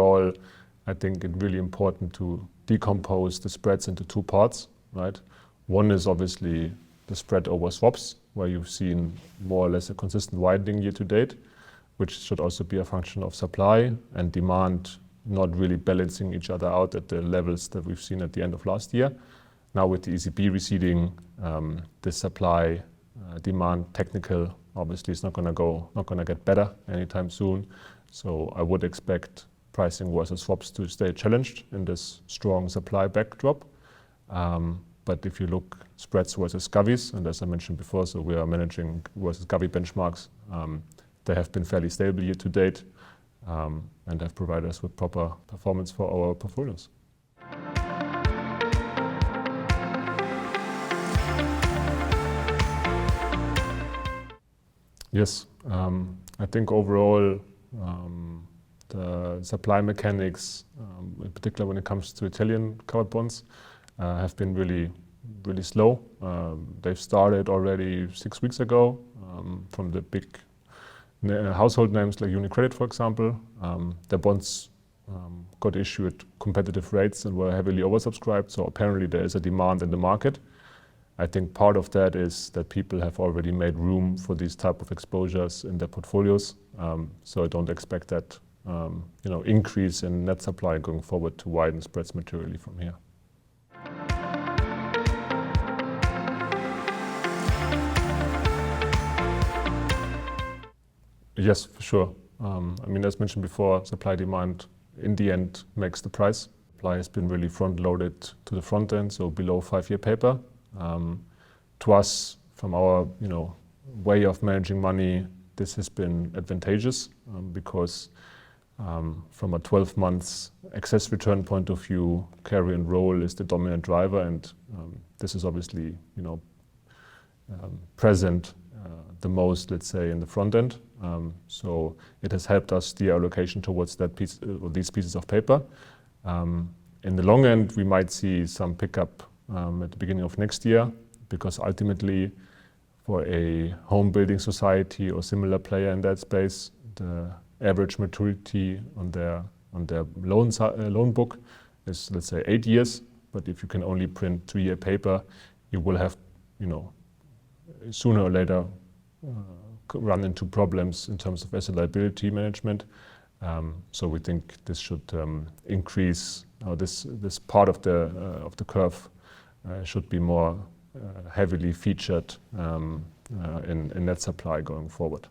overall, I think it's really important to decompose the spreads into two parts, right? One is obviously the spread over swaps, where you've seen more or less a consistent widening year to date, which should also be a function of supply and demand not really balancing each other out at the levels that we've seen at the end of last year. Now with the ECB receding, the supply demand technical obviously is not going to get better anytime soon. So I would expect pricing versus swaps to stay challenged in this strong supply backdrop. But if you look spreads versus govies, and as I mentioned before, so we are managing versus govie benchmarks, they have been fairly stable year to date and have provided us with proper performance for our portfolios. Yes, I think overall the supply mechanics, in particular when it comes to Italian covered bonds, have been really slow. They've started already 6 weeks ago from the big household names like UniCredit, for example. Their bonds got issued at competitive rates and were heavily oversubscribed, so apparently there is a demand in the market. I think part of that is that people have already made room for these type of exposures in their portfolios, so I don't expect that increase in net supply going forward to widen spreads materially from here. Yes, for sure. As mentioned before, supply demand in the end makes the price. Supply has been really front-loaded to the front end, so below 5-year paper. To us, from our way of managing money, this has been advantageous because from a 12 months excess return point of view, carry and roll is the dominant driver, and this is obviously present the most, let's say, in the front end. So it has helped us steer allocation towards that piece or these pieces of paper. In the long end, we might see some pickup at the beginning of next year, because ultimately, for a home building society or similar player in that space, the average maturity on their loan book is, let's say, 8 years. But if you can only print 2-year paper, you will have, sooner or later, run into problems in terms of asset liability management. So we think this should increase, this part of the curve should be more heavily featured in net supply going forward.